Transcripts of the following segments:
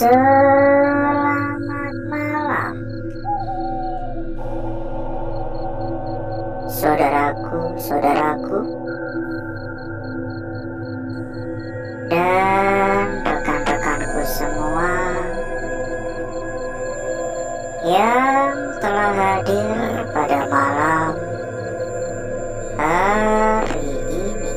Selamat malam, saudaraku, dan rekan-rekanku semua yang telah hadir pada malam hari ini.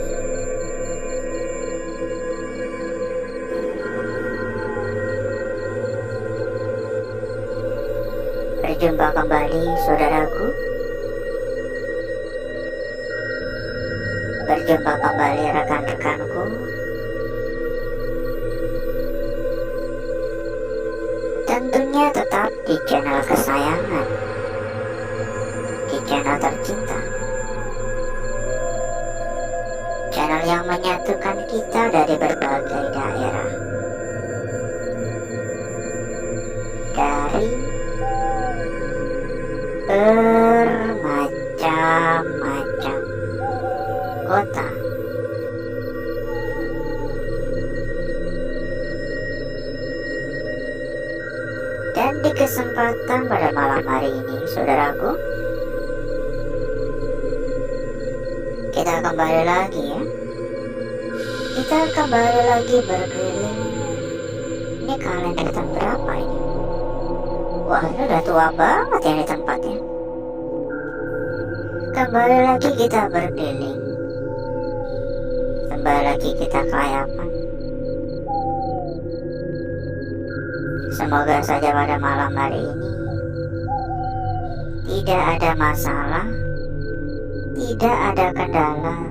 Berjumpa kembali, saudaraku. Berjumpa kembali, rekan-rekanku. Tentunya tetap di channel kesayangan, di channel tercinta, channel yang menyatukan kita dari berbagai daerah, dari bermacam-macam kota. Dan di kesempatan pada malam hari ini, saudaraku, kita kembali lagi ya. Kita kembali lagi berkeliling. Ini kalender tahun berapa ini? Wah, ini udah tua banget ya di tempatnya. Kembali lagi kita berkeliling. Kembali lagi kita kelayapan. Semoga saja pada malam hari ini tidak ada masalah, tidak ada kendala,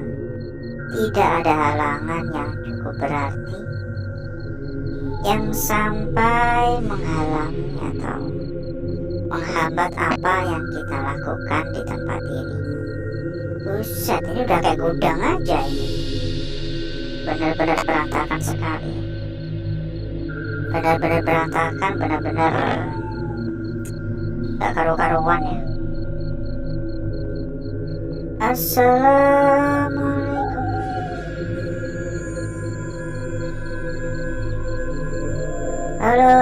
tidak ada halangan yang cukup berarti yang sampai menghalangi atau menghambat apa yang kita lakukan di tempat ini. Buset, ini udah kayak gudang aja ini. Benar-benar berantakan sekali. Benar-benar berantakan, benar-benar gak karu-karuan ya. Assalamualaikum. Halo.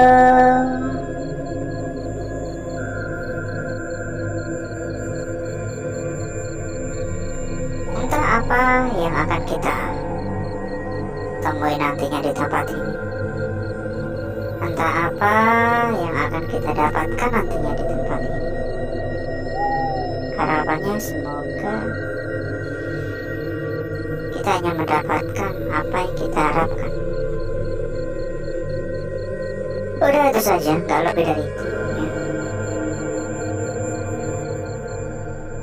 Entah apa yang akan kita temui nantinya di tempat ini. Entah apa yang akan kita dapatkan nantinya di tempat ini. Harapannya semoga kita hanya mendapatkan apa yang kita harapkan. Udah itu saja, gak lebih dari itu ya.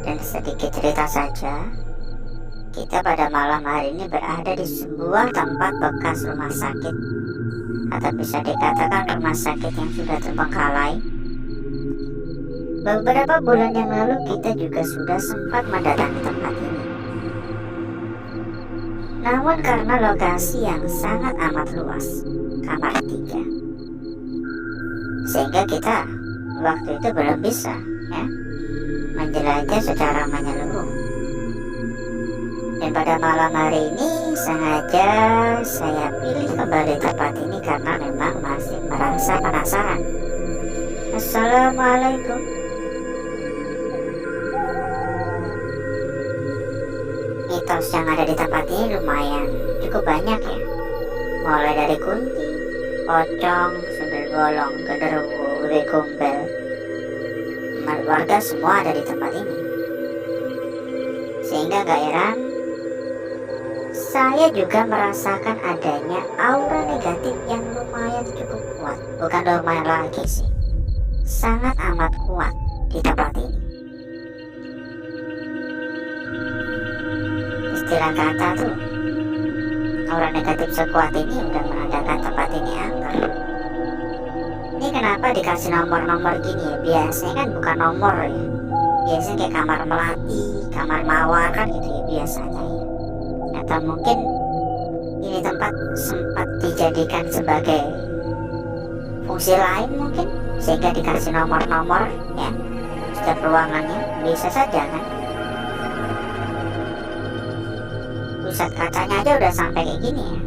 Dan sedikit cerita saja, kita pada malam hari ini berada di sebuah tempat bekas rumah sakit, atau bisa dikatakan rumah sakit yang sudah terbengkalai. Beberapa bulan yang lalu kita juga sudah sempat mendatangi tempat ini. Namun karena lokasi yang sangat amat luas, kamar 3, sehingga kita waktu itu belum bisa ya menjelajah secara menyeluruh. Dan pada malam hari ini sengaja saya pilih kembali tempat ini karena memang masih merasa penasaran. Assalamualaikum. Mitos yang ada di tempat ini lumayan cukup banyak ya. Mulai dari kunti, pocong, sundel bolong, genderuwo, uwe gombel. Warga semua ada di tempat ini. Sehingga gak heran saya juga merasakan adanya aura negatif yang lumayan cukup kuat. Bukan lumayan lagi sih, sangat amat kuat di tempat ini. Istilah kata tuh, aura negatif sekuat ini udah menandakan tempat ini angker. Ini kenapa dikasih nomor-nomor gini ya? Biasanya kan bukan nomor ya. Biasanya kayak kamar melati, kamar mawar kan gitu ya biasanya ya. Atau mungkin ini tempat sempat dijadikan sebagai fungsi lain mungkin, sehingga dikasih nomor-nomor ya setiap ruangannya. Bisa saja kan. Pusat kacanya aja udah sampai kayak gini ya.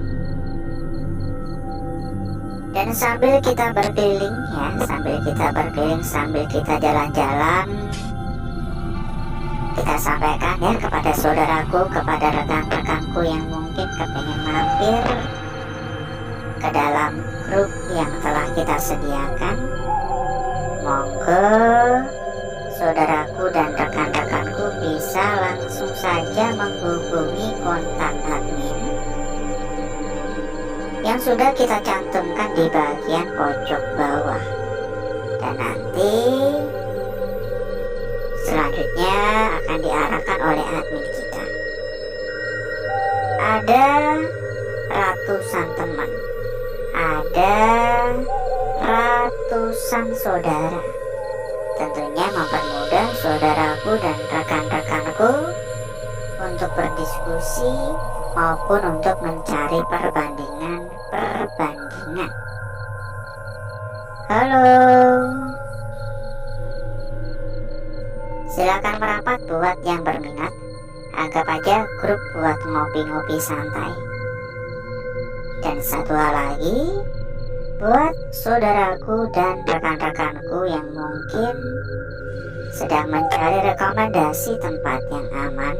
Dan sambil kita berkeliling ya, sambil kita jalan-jalan, kita sampaikan ya kepada saudaraku, kepada rekan-rekanku yang mungkin kepengen mampir ke dalam grup yang telah kita sediakan. Monggo saudaraku dan rekan-rekanku bisa langsung saja menghubungi kontak admin yang sudah kita cantumkan di bagian pojok bawah. Dan nanti selanjutnya akan diarahkan oleh admin kita. Ada ratusan teman, ada ratusan saudara. Tentunya mempermudah saudaraku dan rekan-rekanku untuk berdiskusi maupun untuk mencari perbandingan. Halo, silakan merapat buat yang berminat. Anggap aja grup buat ngopi-ngopi santai. Dan satu hal lagi, buat saudaraku dan rekan-rekanku yang mungkin sedang mencari rekomendasi tempat yang aman,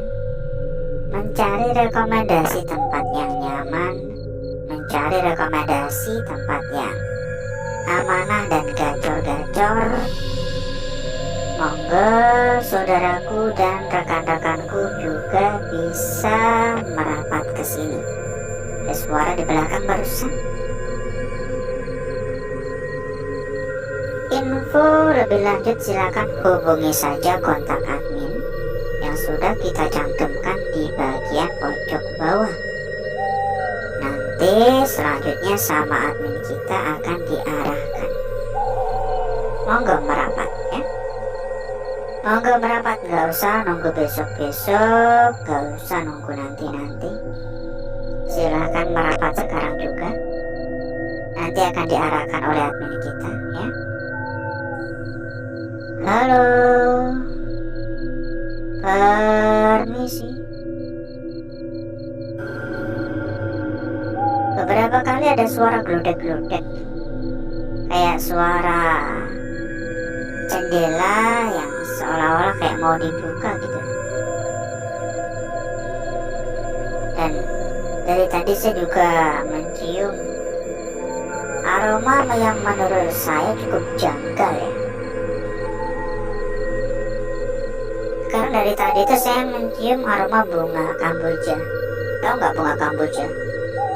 mencari rekomendasi tempat yang nyaman, mencari rekomendasi tempat yang amanah dan gacor-gacor, monggo saudaraku dan rekan-rekanku juga bisa merapat ke sini. Ada suara di belakang barusan. Info lebih lanjut silakan hubungi saja kontak admin yang sudah kita cantumkan di bagian pojok bawah. Nanti selanjutnya sama admin kita akan diarahkan. Monggo merapat ya. Monggo merapat, gak usah nunggu besok-besok, gak usah nunggu nanti-nanti. Silahkan merapat sekarang juga. Nanti akan diarahkan oleh admin kita ya. Halo, permisi. Beberapa kali ada suara gludek-gludek, kayak suara jendela yang seolah-olah kayak mau dibuka gitu. Dan dari tadi saya juga mencium aroma yang menurut saya cukup janggal ya. Karena dari tadi itu saya mencium aroma bunga kamboja. Tahu nggak bunga kamboja?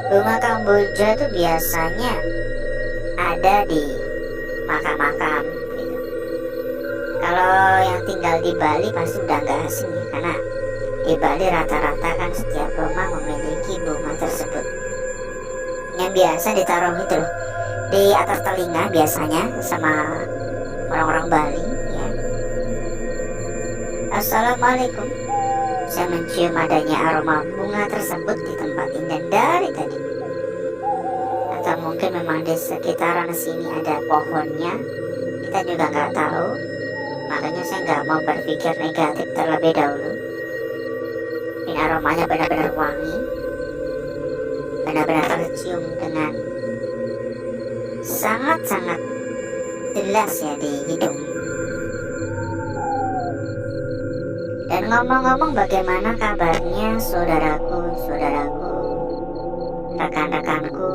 Bunga kamboja itu biasanya ada di makam-makam gitu. Kalau yang tinggal di Bali pasti udah nggak asing ya, karena di Bali rata-rata kan setiap rumah memiliki bunga tersebut. Yang biasa ditaruh itu loh, di atas telinga biasanya sama orang-orang Bali ya. Assalamualaikum. Saya mencium adanya aroma bunga tersebut di tempat ini dan dari tadi. Atau mungkin memang di sekitaran sini ada pohonnya, kita juga nggak tahu. Makanya saya nggak mau berpikir negatif terlebih dahulu. Ini aromanya benar-benar wangi, benar-benar tercium dengan sangat-sangat jelas ya di hidung. Dan ngomong-ngomong, bagaimana kabarnya saudaraku, rekan-rekanku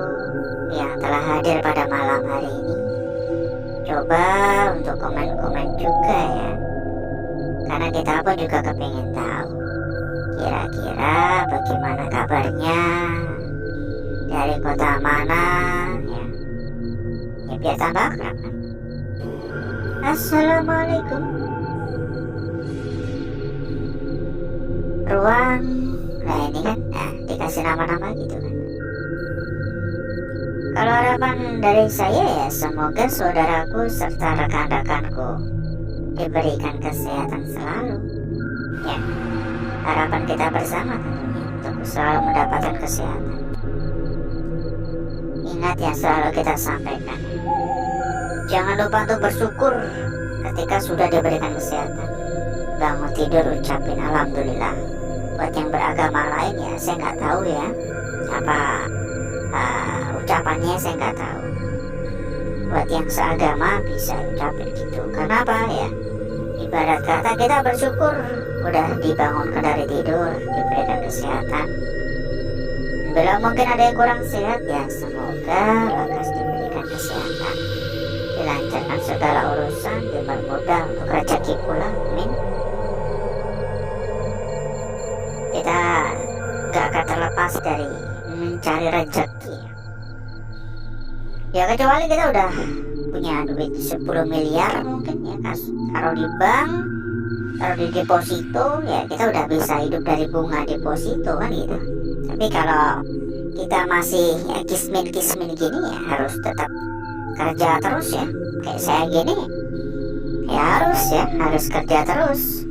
yang telah hadir pada malam hari ini? Coba untuk komen-komen juga ya, karena kita pun juga kepengen tahu kira-kira bagaimana kabarnya, dari kota mana ya, ya biar tambah akrab kan. Assalamualaikum. Ruang, nah ini kan dikasih nama-nama gitu kan. Kalau harapan dari saya ya, semoga saudaraku serta rekan-rekanku diberikan kesehatan selalu ya. Harapan kita bersama tentunya untuk selalu mendapatkan kesehatan. Ingat yang selalu kita sampaikan, jangan lupa untuk bersyukur ketika sudah diberikan kesehatan. Bangun tidur ucapin alhamdulillah. Buat yang beragama lain ya saya nggak tahu ya apa ucapannya, saya nggak tahu. buat yang seagama bisa ucapin gitu. Karena apa ya? Ibarat kata kita bersyukur udah dibangunkan dari tidur, diberikan kesehatan. Bila mungkin ada yang kurang sehat ya semoga lekas diberikan kesehatan, dilancarkan segala urusan, dipermudah untuk rezeki pula, amin. Kita gak akan terlepas dari mencari rezeki. Ya kecuali kita udah punya duit 10 miliar mungkin ya, taruh di bank, taruh di deposito, ya kita udah bisa hidup dari bunga deposito kan gitu. Tapi kalau kita masih ya kismin gini ya harus tetap kerja terus ya. Kayak saya gini ya harus kerja terus.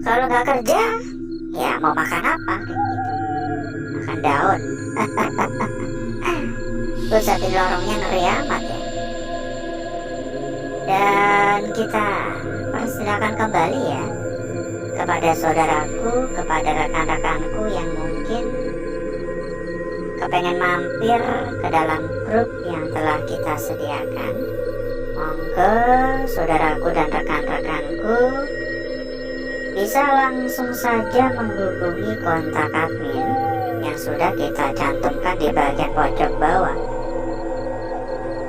Kalau nggak kerja ya mau makan apa kayak gitu, makan daun. Tusatin lorongnya ngeri amat ya. Dan kita persilakan kembali ya kepada saudaraku, kepada rekan-rekanku yang mungkin kepengen mampir ke dalam grup yang telah kita sediakan. Monggo saudaraku dan rekan-rekanku bisa langsung saja menghubungi kontak admin yang sudah kita cantumkan di bagian pojok bawah.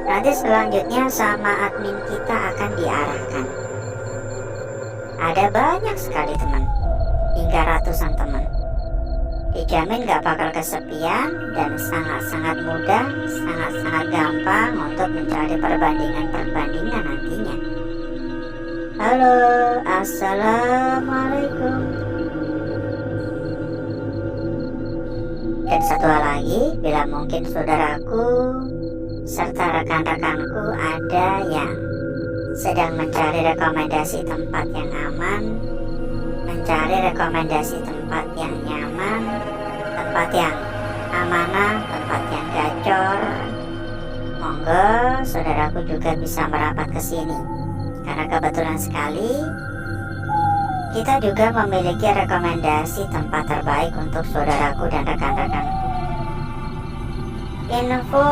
Nanti selanjutnya sama admin kita akan diarahkan. Ada banyak sekali teman, hingga ratusan teman. Dijamin gak bakal kesepian dan sangat-sangat mudah, sangat-sangat gampang untuk mencari perbandingan-perbandingan nantinya. Halo, assalamualaikum. Dan satu hal lagi, bila mungkin saudaraku serta rekan-rekanku ada yang sedang mencari rekomendasi tempat yang aman, mencari rekomendasi tempat yang nyaman, tempat yang amanah, tempat yang gacor, monggo saudaraku juga bisa merapat ke sini. Karena kebetulan sekali kita juga memiliki rekomendasi tempat terbaik untuk saudaraku dan rekan-rekanku. Info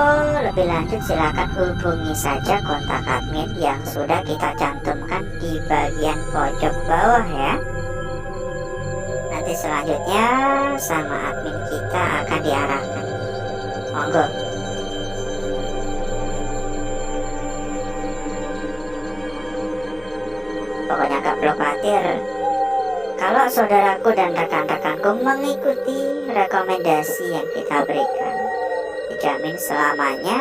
lebih lanjut silakan hubungi saja kontak admin yang sudah kita cantumkan di bagian pojok bawah ya. Nanti selanjutnya sama admin kita akan diarahkan. Monggo. Pokoknya gak perlu khawatir kalau saudaraku dan rekan-rekanku mengikuti rekomendasi yang kita berikan. Dijamin selamanya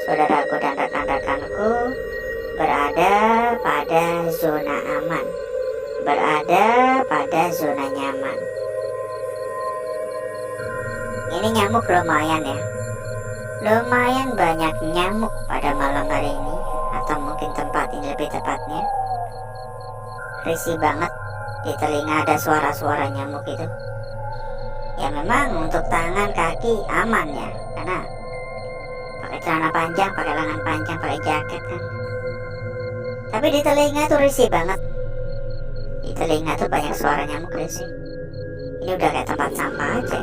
saudaraku dan rekan-rekanku berada pada zona aman, berada pada zona nyaman. Ini nyamuk lumayan ya, lumayan banyak nyamuk pada malam hari ini, atau mungkin tempat ini lebih tepatnya. Risih banget, di telinga ada suara-suara nyamuk itu. Ya memang untuk tangan kaki aman ya, karena pakai celana panjang, pakai lengan panjang, pakai jaket kan. Tapi di telinga tuh risih banget. Di telinga tuh banyak suara nyamuk risih. Ini udah kayak tempat sampah aja,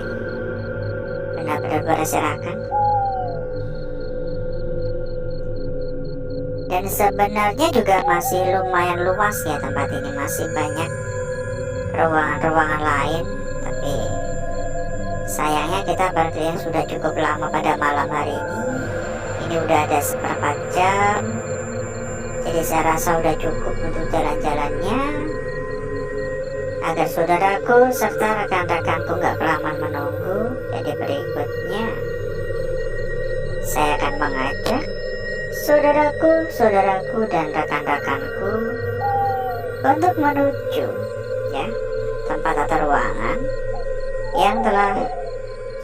benar-benar berserakan. Dan sebenarnya juga masih lumayan luas ya tempat ini, masih banyak ruangan-ruangan lain. Tapi sayangnya kita berkeliling sudah cukup lama pada malam hari ini. Ini udah ada seperempat jam, jadi saya rasa udah cukup untuk jalan-jalannya. Agar saudaraku serta rekan-rekanku gak kelamaan menunggu, jadi berikutnya saya akan mengajak saudaraku dan rekan-rekanku untuk menuju ya tempat atau ruangan yang telah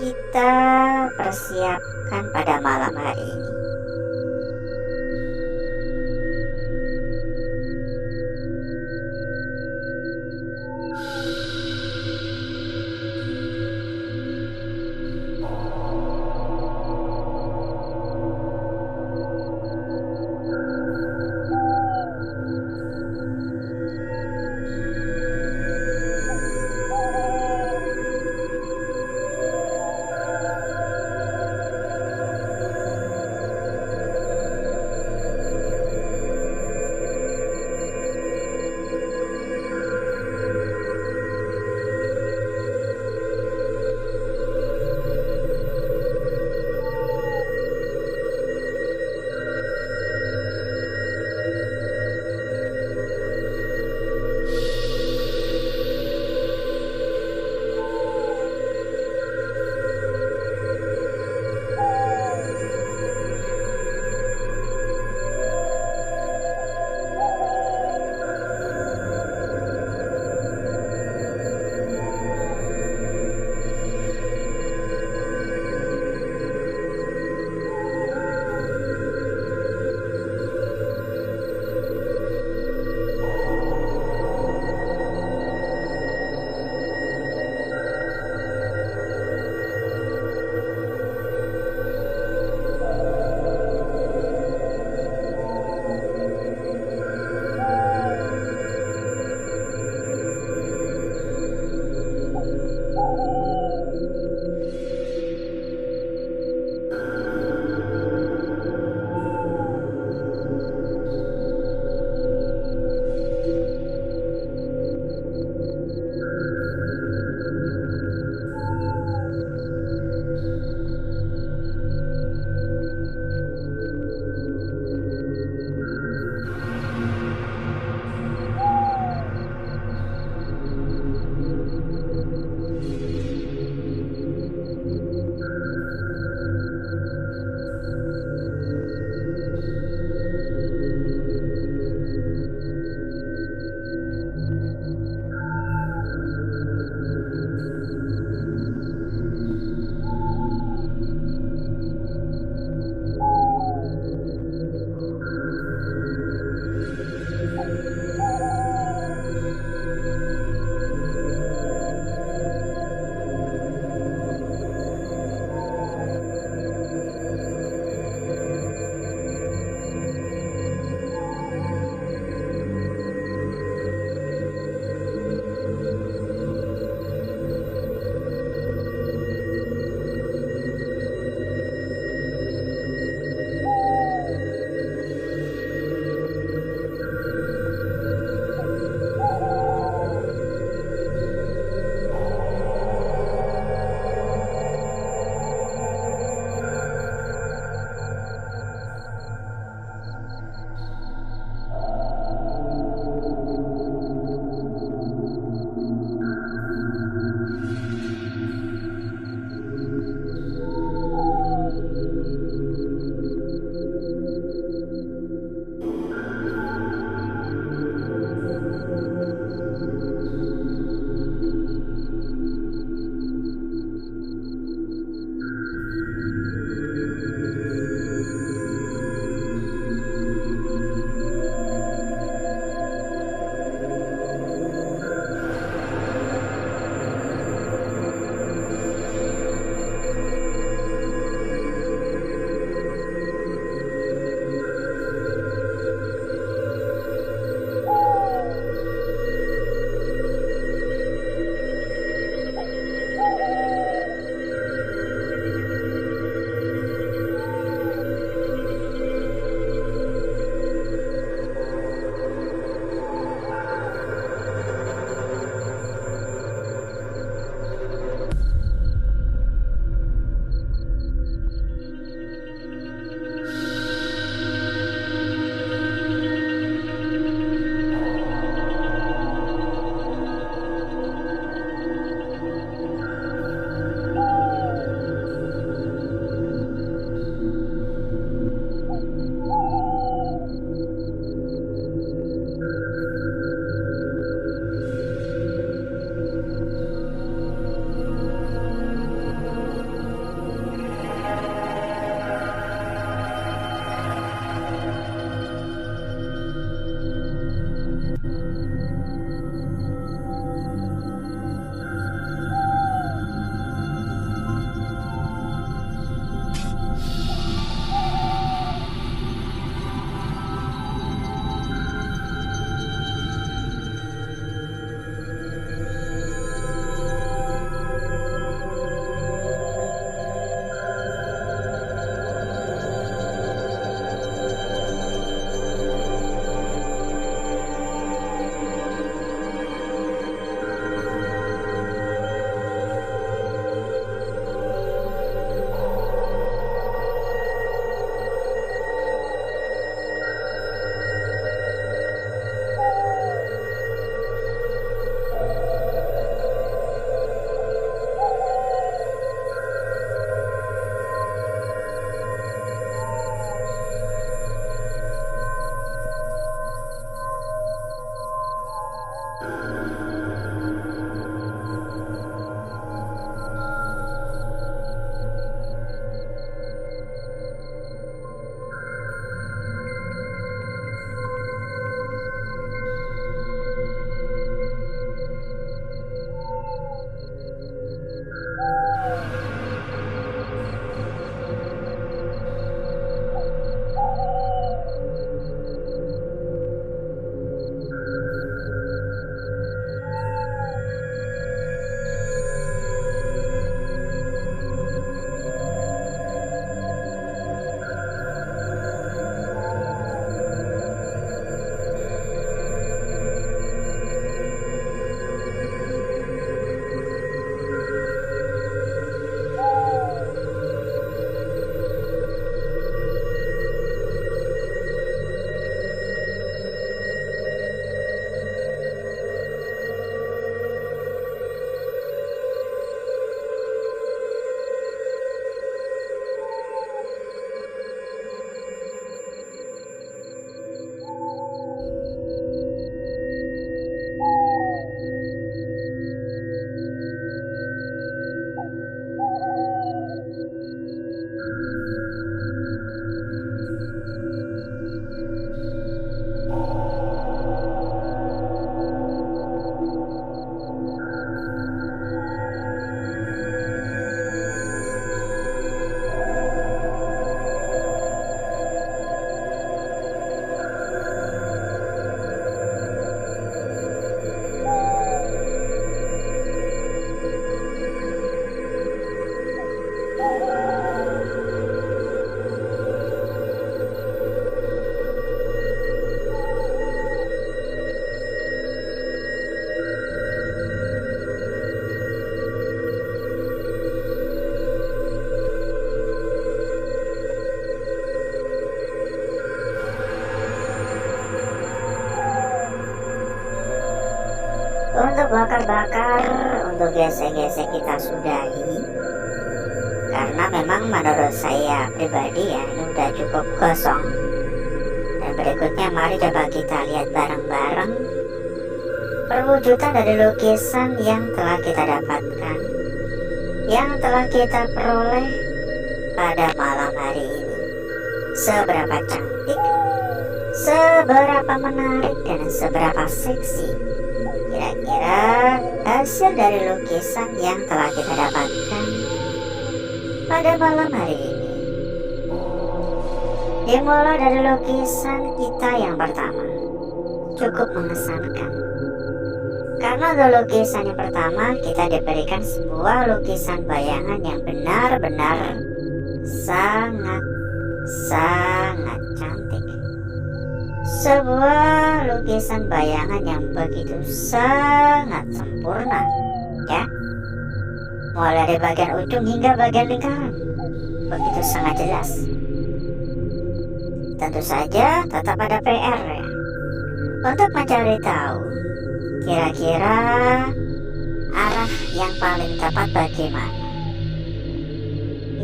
kita persiapkan pada malam hari ini. Untuk bakar-bakar, untuk gesek-gesek kita sudahi, karena memang menurut saya pribadi ya ini udah cukup kosong. Dan berikutnya mari coba kita lihat bareng-bareng perwujudan dari lukisan yang telah kita dapatkan, yang telah kita peroleh pada malam hari ini. Seberapa cantik, seberapa menarik, dan seberapa seksi kira-kira hasil dari lukisan yang telah kita dapatkan pada malam hari ini. Dimulai dari lukisan kita yang pertama, cukup mengesankan. Karena di lukisan yang pertama kita diberikan sebuah lukisan bayangan yang benar-benar sangat cantik. Sebuah lukisan bayangan yang begitu sangat sempurna, ya. Mulai dari bagian ujung hingga bagian lingkaran, begitu sangat jelas. Tentu saja tetap ada PR ya, untuk mencari tahu kira-kira arah yang paling tepat bagaimana.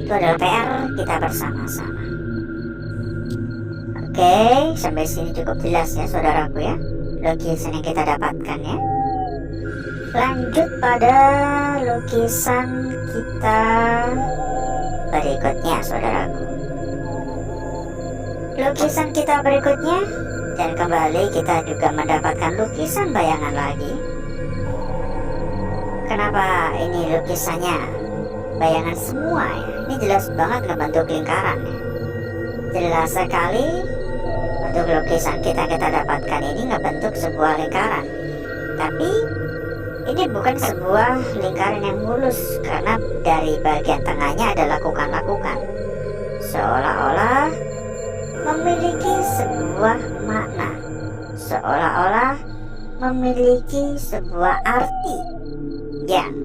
Itu adalah PR kita bersama-sama. Oke, sampai sini cukup jelas ya saudaraku ya, lukisan yang kita dapatkan ya. Lanjut pada lukisan kita berikutnya saudaraku. Lukisan kita berikutnya, dan kembali kita juga mendapatkan lukisan bayangan lagi. Kenapa ini lukisannya bayangan semua ya? Ini jelas banget ngebentuk lingkaran ya. Jelas sekali untuk lukisan kita dapatkan ini ngebentuk sebuah lingkaran. Tapi ini bukan sebuah lingkaran yang mulus, karena dari bagian tengahnya ada lakukan-lakukan, seolah-olah memiliki sebuah makna, seolah-olah memiliki sebuah arti yang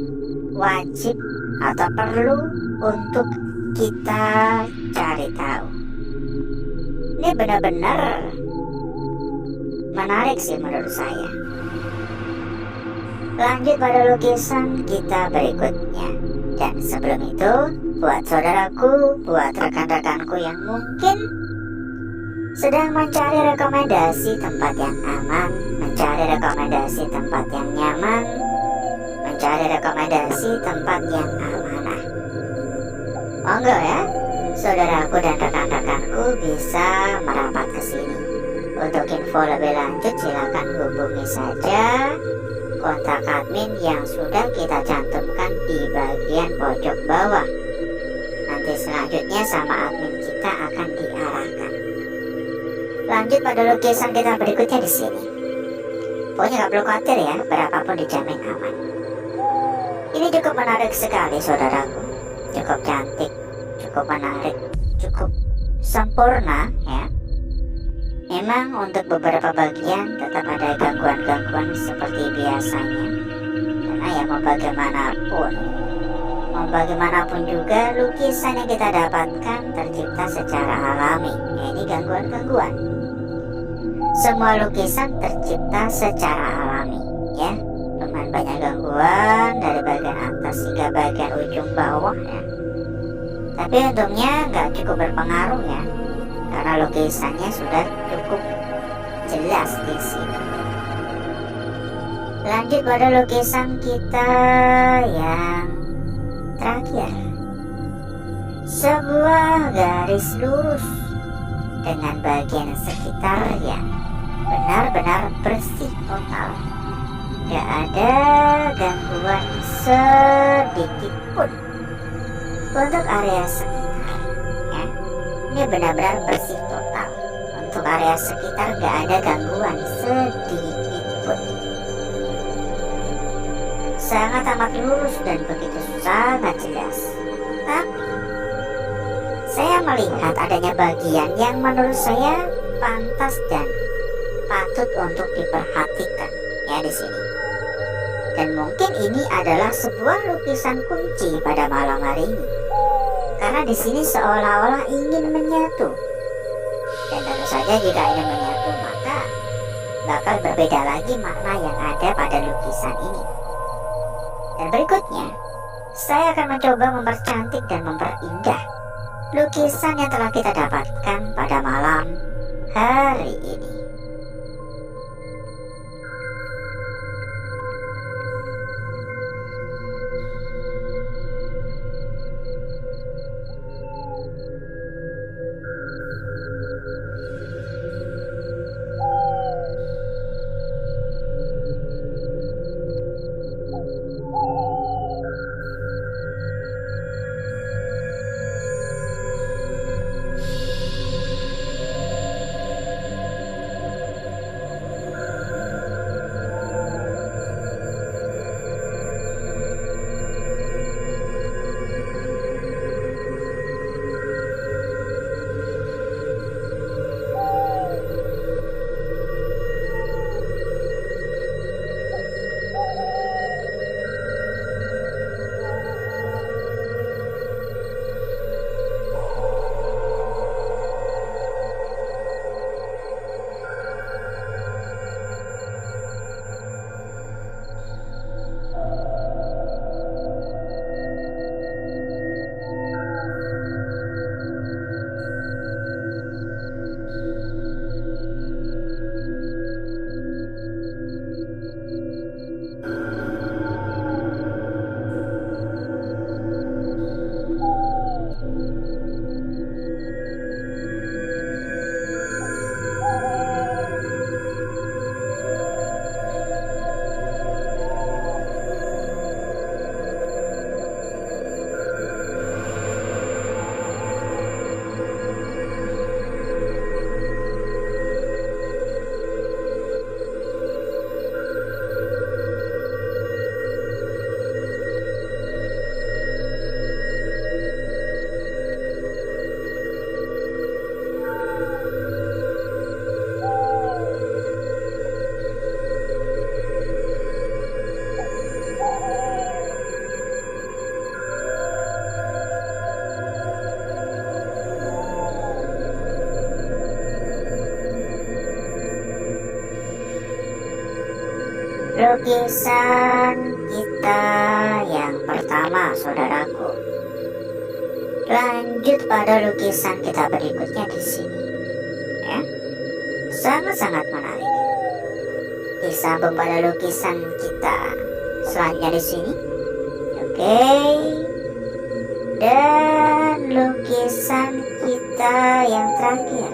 wajib atau perlu untuk kita cari tahu. Ini benar-benar menarik sih menurut saya. Lanjut pada lukisan kita berikutnya. Dan sebelum itu, buat saudaraku, buat rekan-rekanku yang mungkin sedang mencari rekomendasi tempat yang aman, mencari rekomendasi tempat yang nyaman, mencari rekomendasi tempat yang amanah. Monggo ya, saudaraku dan rekan-rekanku bisa merapat ke sini. Untuk info lebih lanjut silakan hubungi saja kontak admin yang sudah kita cantumkan di bagian pojok bawah. Nanti selanjutnya sama admin kita akan diarahkan. Lanjut pada lukisan kita berikutnya di sini. Pokoknya nggak perlu khawatir ya, berapapun dijamin aman. Ini cukup menarik sekali saudaraku, cukup cantik, cukup menarik, cukup sempurna ya. Memang untuk beberapa bagian tetap ada gangguan-gangguan seperti biasanya, karena ya mau bagaimanapun juga lukisan yang kita dapatkan tercipta secara alami. Ya, ini gangguan-gangguan. Semua lukisan tercipta secara alami ya, lumayan banyak gangguan dari bagian atas hingga bagian ujung bawah ya. Tapi untungnya nggak cukup berpengaruh ya, karena lukisannya sudah cukup jelas di sini. Lanjut pada lukisan kita yang terakhir. Sebuah garis lurus dengan bagian sekitar yang benar-benar bersih total. Gak ada gangguan sedikit pun untuk area sekitar ya. Ini benar-benar bersih total. Untuk area sekitar gak ada gangguan sedikit pun. Sangat amat lurus dan begitu sangat jelas. Tapi saya melihat adanya bagian yang menurut saya pantas dan patut untuk diperhatikan ya di sini. Dan mungkin ini adalah sebuah lukisan kunci pada malam hari ini. Karena di sini seolah-olah ingin menyatu. Dan tentu saja jika ingin menyatu maka bakal berbeda lagi makna yang ada pada lukisan ini. Dan berikutnya saya akan mencoba mempercantik dan memperindah lukisan yang telah kita dapatkan pada malam hari ini. Lukisan kita yang pertama, saudaraku. Lanjut pada lukisan kita berikutnya di sini. Ya, sangat-sangat menarik. disambung pada lukisan kita selanjutnya di sini. Oke. Dan lukisan kita yang terakhir,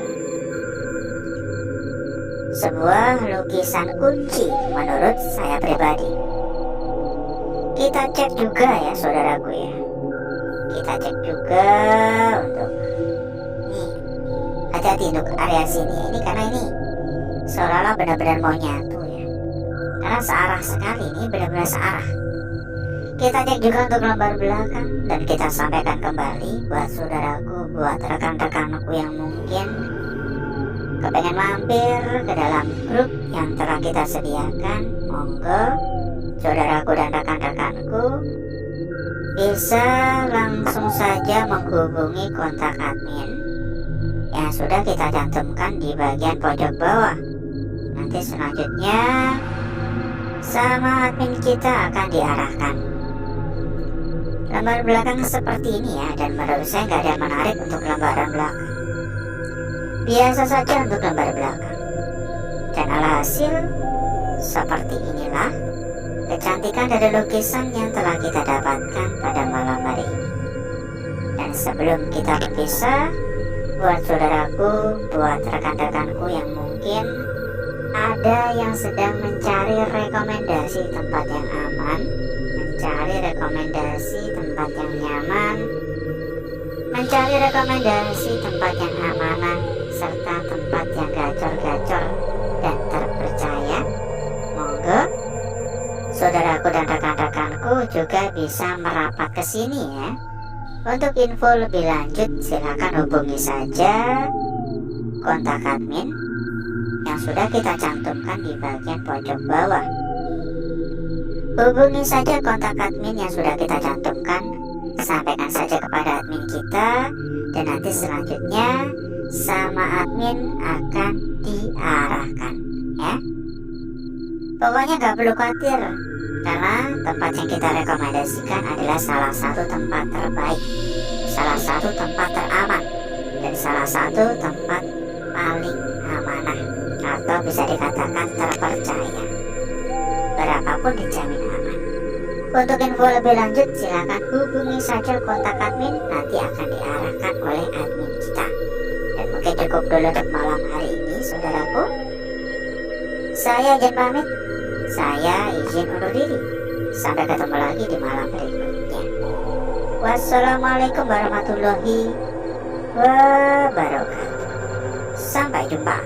sebuah lukisan kunci menurut saya pribadi. Kita cek juga ya saudaraku ya. Kita cek juga untuk nih, hati-hati untuk area sini. Ini karena ini seolah-olah benar-benar mau nyatu ya. Karena searah sekali, ini benar-benar searah. Kita cek juga untuk lembar belakang dan kita sampaikan kembali buat saudaraku, buat rekan-rekanku yang mungkin kepengen mampir ke dalam grup yang telah kita sediakan. Monggo saudaraku dan rekan-rekanku bisa langsung saja menghubungi kontak admin yang sudah kita cantumkan di bagian pojok bawah. Nanti selanjutnya sama admin kita akan diarahkan. Lembar belakang seperti ini ya, dan menurut saya nggak ada yang menarik untuk lembaran belakang. Biasa saja untuk lembar belakang. Dan alhasil seperti inilah kecantikan dari lukisan yang telah kita dapatkan pada malam hari ini. Dan sebelum kita berpisah, buat saudaraku, buat rekan-rekanku yang mungkin ada yang sedang mencari rekomendasi tempat yang aman, mencari rekomendasi tempat yang nyaman, mencari rekomendasi tempat yang amanah, serta tempat yang gacor-gacor dan terpercaya, monggo saudaraku dan rekan-rekanku juga bisa merapat ke sini ya. Untuk info lebih lanjut silakan hubungi saja kontak admin yang sudah kita cantumkan di bagian pojok bawah. Hubungi saja kontak admin yang sudah kita cantumkan, sampaikan saja kepada admin kita, dan nanti selanjutnya sama admin akan diarahkan ya. Pokoknya gak perlu khawatir, karena tempat yang kita rekomendasikan adalah salah satu tempat terbaik, salah satu tempat teraman, dan salah satu tempat paling amanah, atau bisa dikatakan terpercaya. Berapapun dijamin aman. Untuk info lebih lanjut silakan hubungi saja kontak admin, nanti akan diarahkan oleh admin kita. Dan mungkin cukup dulu untuk malam hari ini saudaraku. Saya izin pamit, saya izin undur diri. Sampai ketemu lagi di malam berikutnya. Wassalamualaikum warahmatullahi wabarakatuh. Sampai jumpa.